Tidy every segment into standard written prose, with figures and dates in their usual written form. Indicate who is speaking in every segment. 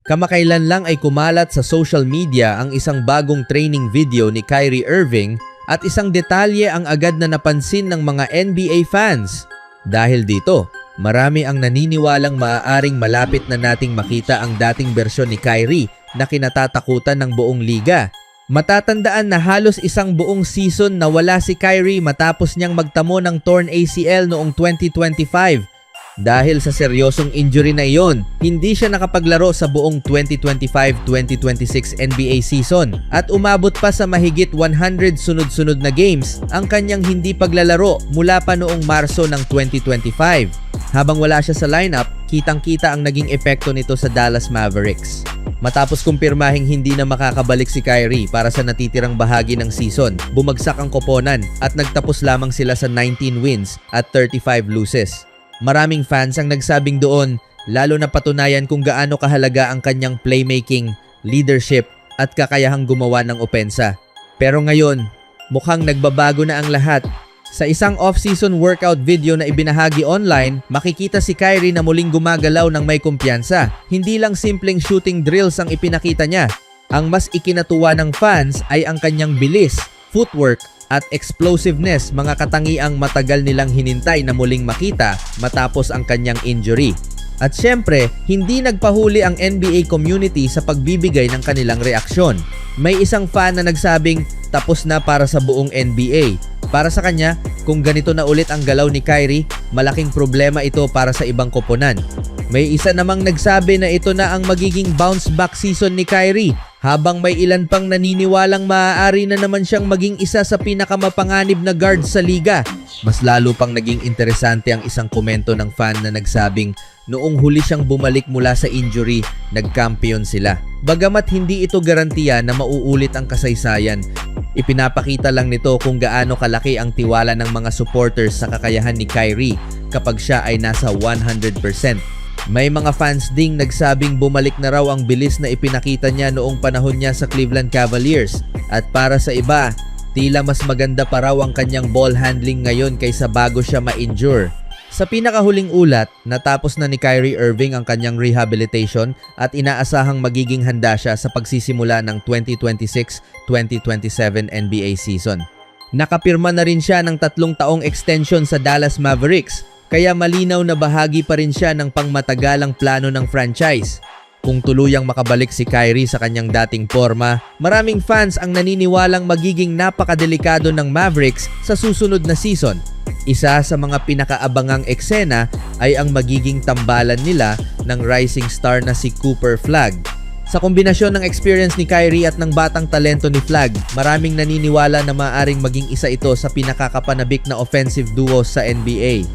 Speaker 1: Kamakailan lang ay kumalat sa social media ang isang bagong training video ni Kyrie Irving at isang detalye ang agad na napansin ng mga NBA fans. Dahil dito, marami ang naniniwalang maaaring malapit na nating makita ang dating bersyon ni Kyrie na kinatatakutan ng buong liga. Matatandaan na halos isang buong season na wala si Kyrie matapos niyang magtamo ng torn ACL noong 2025. Dahil sa seryosong injury na iyon, hindi siya nakapaglaro sa buong 2025-2026 NBA season at umabot pa sa mahigit 100 sunod-sunod na games ang kanyang hindi paglalaro mula pa noong Marso ng 2025. Habang wala siya sa lineup, kitang-kita ang naging epekto nito sa Dallas Mavericks. Matapos kumpirmahing hindi na makakabalik si Kyrie para sa natitirang bahagi ng season, bumagsak ang koponan at nagtapos lamang sila sa 19 wins at 35 losses. Maraming fans ang nagsabing doon, lalo na patunayan kung gaano kahalaga ang kanyang playmaking, leadership at kakayahang gumawa ng opensa. Pero ngayon, mukhang nagbabago na ang lahat. Sa isang off-season workout video na ibinahagi online, makikita si Kyrie na muling gumagalaw ng may kumpiyansa. Hindi lang simpleng shooting drills ang ipinakita niya. Ang mas ikinatuwa ng fans ay ang kanyang bilis, footwork, at explosiveness, mga katangiang matagal nilang hinintay na muling makita matapos ang kanyang injury. At syempre, hindi nagpahuli ang NBA community sa pagbibigay ng kanilang reaksyon. May isang fan na nagsabing tapos na para sa buong NBA. Para sa kanya, kung ganito na ulit ang galaw ni Kyrie, malaking problema ito para sa ibang koponan. May isa namang nagsabi na ito na ang magiging bounce back season ni Kyrie, habang may ilan pang naniniwalang maaari na naman siyang maging isa sa pinakamapanganib na guard sa liga. Mas lalo pang naging interesante ang isang komento ng fan na nagsabing noong huli siyang bumalik mula sa injury, nagkampiyon sila. Bagamat hindi ito garantiya na mauulit ang kasaysayan, ipinapakita lang nito kung gaano kalaki ang tiwala ng mga supporters sa kakayahan ni Kyrie kapag siya ay nasa 100%. May mga fans ding nagsabing bumalik na raw ang bilis na ipinakita niya noong panahon niya sa Cleveland Cavaliers. At para sa iba, tila mas maganda pa raw ang kanyang ball handling ngayon kaysa bago siya ma-injure. Sa pinakahuling ulat, natapos na ni Kyrie Irving ang kanyang rehabilitation at inaasahang magiging handa siya sa pagsisimula ng 2026-2027 NBA season. Nakapirma na rin siya ng 3 taong extension sa Dallas Mavericks, kaya malinaw na bahagi pa rin siya ng pangmatagalang plano ng franchise. Kung tuluyang makabalik si Kyrie sa kanyang dating forma, maraming fans ang naniniwalang magiging napakadelikado ng Mavericks sa susunod na season. Isa sa mga pinakaabangang eksena ay ang magiging tambalan nila ng rising star na si Cooper Flagg. Sa kombinasyon ng experience ni Kyrie at ng batang talento ni Flagg, maraming naniniwala na maaaring maging isa ito sa pinakakapanabik na offensive duo sa NBA.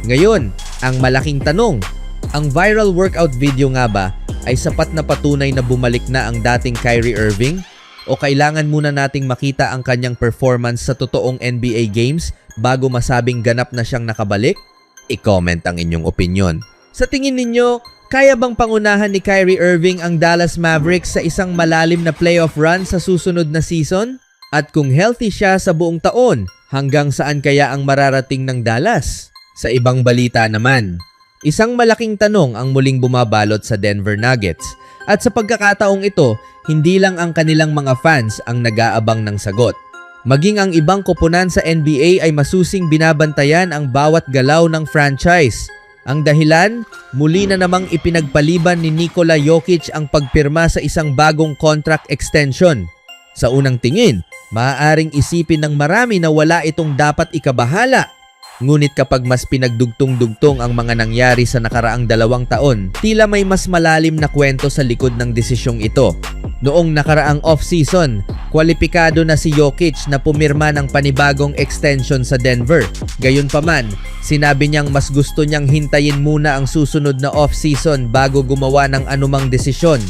Speaker 1: Ngayon, ang malaking tanong, ang viral workout video nga ba ay sapat na patunay na bumalik na ang dating Kyrie Irving? O kailangan muna nating makita ang kanyang performance sa totoong NBA games bago masabing ganap na siyang nakabalik? I-comment ang inyong opinyon. Sa tingin ninyo, kaya bang pangunahan ni Kyrie Irving ang Dallas Mavericks sa isang malalim na playoff run sa susunod na season? At kung healthy siya sa buong taon, hanggang saan kaya ang mararating ng Dallas? Sa ibang balita naman, isang malaking tanong ang muling bumabalot sa Denver Nuggets. At sa pagkakataong ito, hindi lang ang kanilang mga fans ang nag-aabang ng sagot. Maging ang ibang koponan sa NBA ay masusing binabantayan ang bawat galaw ng franchise. Ang dahilan, muli na namang ipinagpaliban ni Nikola Jokic ang pagpirma sa isang bagong contract extension. Sa unang tingin, maaaring isipin ng marami na wala itong dapat ikabahala. Ngunit kapag mas pinagdugtong-dugtong ang mga nangyari sa nakaraang 2 taon, tila may mas malalim na kwento sa likod ng desisyong ito. Noong nakaraang off-season, kwalipikado na si Jokic na pumirma ng panibagong extension sa Denver. Gayunpaman, sinabi niyang mas gusto niyang hintayin muna ang susunod na off-season bago gumawa ng anumang desisyon.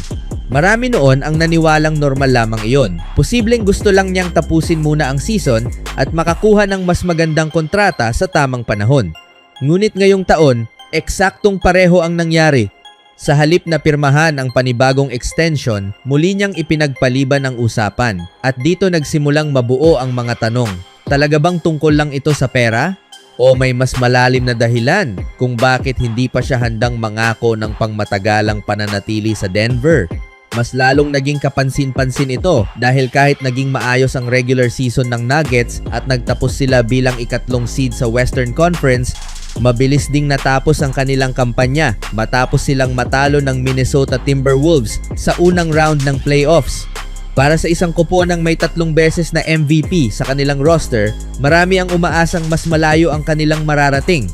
Speaker 1: Marami noon ang naniwalang normal lamang iyon. Posibleng gusto lang niyang tapusin muna ang season at makakuha ng mas magandang kontrata sa tamang panahon. Ngunit ngayong taon, eksaktong pareho ang nangyari. Sa halip na pirmahan ang panibagong extension, muli niyang ipinagpaliban ang usapan. At dito nagsimulang mabuo ang mga tanong. Talaga bang tungkol lang ito sa pera? O may mas malalim na dahilan kung bakit hindi pa siya handang mangako ng pangmatagalang pananatili sa Denver? Mas lalong naging kapansin-pansin ito dahil kahit naging maayos ang regular season ng Nuggets at nagtapos sila bilang ikatlong seed sa Western Conference, mabilis ding natapos ang kanilang kampanya matapos silang matalo ng Minnesota Timberwolves sa unang round ng playoffs. Para sa isang koponang may 3 beses na MVP sa kanilang roster, marami ang umaasang mas malayo ang kanilang mararating.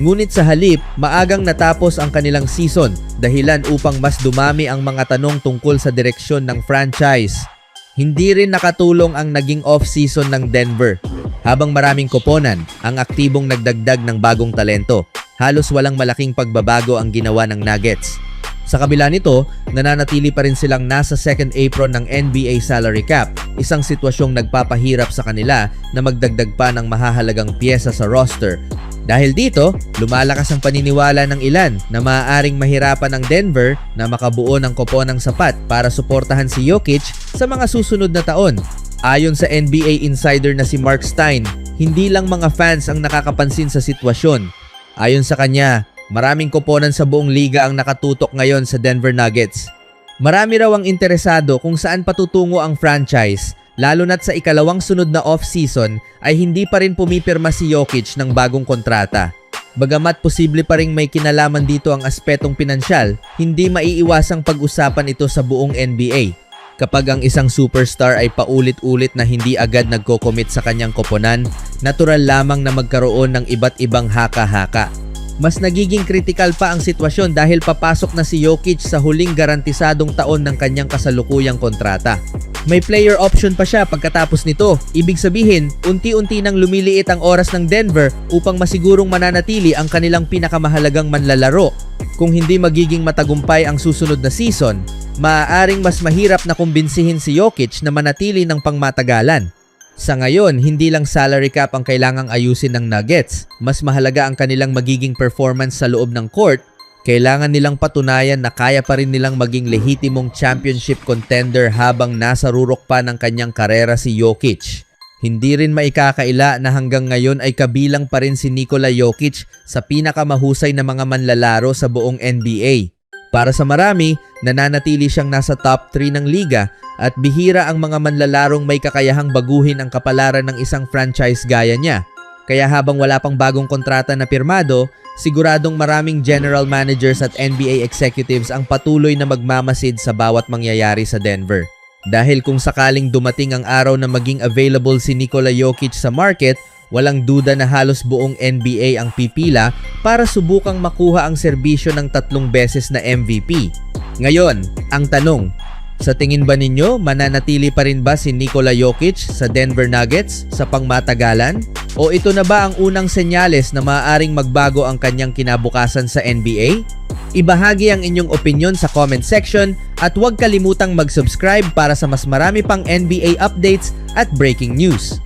Speaker 1: Ngunit sa halip, maagang natapos ang kanilang season, dahilan upang mas dumami ang mga tanong tungkol sa direksyon ng franchise. Hindi rin nakatulong ang naging off-season ng Denver. Habang maraming koponan ang aktibong nagdagdag ng bagong talento, halos walang malaking pagbabago ang ginawa ng Nuggets. Sa kabila nito, nananatili pa rin silang nasa second apron ng NBA salary cap, isang sitwasyong nagpapahirap sa kanila na magdagdag pa ng mahahalagang piyesa sa roster. Dahil dito, lumalakas ang paniniwala ng ilan na maaaring mahirapan ang Denver na makabuo ng koponang sapat para suportahan si Jokic sa mga susunod na taon. Ayon sa NBA insider na si Mark Stein, hindi lang mga fans ang nakakapansin sa sitwasyon. Ayon sa kanya, maraming koponan sa buong liga ang nakatutok ngayon sa Denver Nuggets. Marami raw ang interesado kung saan patutungo ang franchise, lalo na't sa ikalawang sunod na off-season ay hindi pa rin pumipirma si Jokic ng bagong kontrata. Bagamat posible pa ring may kinalaman dito ang aspetong pinansyal, hindi maiiwasang pag-usapan ito sa buong NBA. Kapag ang isang superstar ay paulit-ulit na hindi agad nagko-commit sa kanyang koponan, natural lamang na magkaroon ng iba't ibang haka-haka. Mas nagiging kritikal pa ang sitwasyon dahil papasok na si Jokic sa huling garantisadong taon ng kanyang kasalukuyang kontrata. May player option pa siya pagkatapos nito. Ibig sabihin, unti-unti nang lumiliit ang oras ng Denver upang masigurong mananatili ang kanilang pinakamahalagang manlalaro. Kung hindi magiging matagumpay ang susunod na season, maaaring mas mahirap na kumbinsihin si Jokic na manatili ng pangmatagalan. Sa ngayon, hindi lang salary cap ang kailangang ayusin ng Nuggets. Mas mahalaga ang kanilang magiging performance sa loob ng court. Kailangan nilang patunayan na kaya pa rin nilang maging lehitimong championship contender habang nasa rurok pa ng kanyang karera si Jokic. Hindi rin maikakaila na hanggang ngayon ay kabilang pa rin si Nikola Jokic sa pinakamahusay na mga manlalaro sa buong NBA. Para sa marami, nananatili siyang nasa top 3 ng liga at bihira ang mga manlalarong may kakayahang baguhin ang kapalaran ng isang franchise gaya niya. Kaya habang wala pang bagong kontrata na pirmado, siguradong maraming general managers at NBA executives ang patuloy na magmamasid sa bawat mangyayari sa Denver. Dahil kung sakaling dumating ang araw na maging available si Nikola Jokic sa market, walang duda na halos buong NBA ang pipila para subukang makuha ang serbisyo ng 3 beses na MVP. Ngayon, ang tanong, sa tingin ba ninyo mananatili pa rin ba si Nikola Jokic sa Denver Nuggets sa pangmatagalan? O ito na ba ang unang senyales na maaaring magbago ang kanyang kinabukasan sa NBA? Ibahagi ang inyong opinyon sa comment section at huwag kalimutang mag-subscribe para sa mas marami pang NBA updates at breaking news.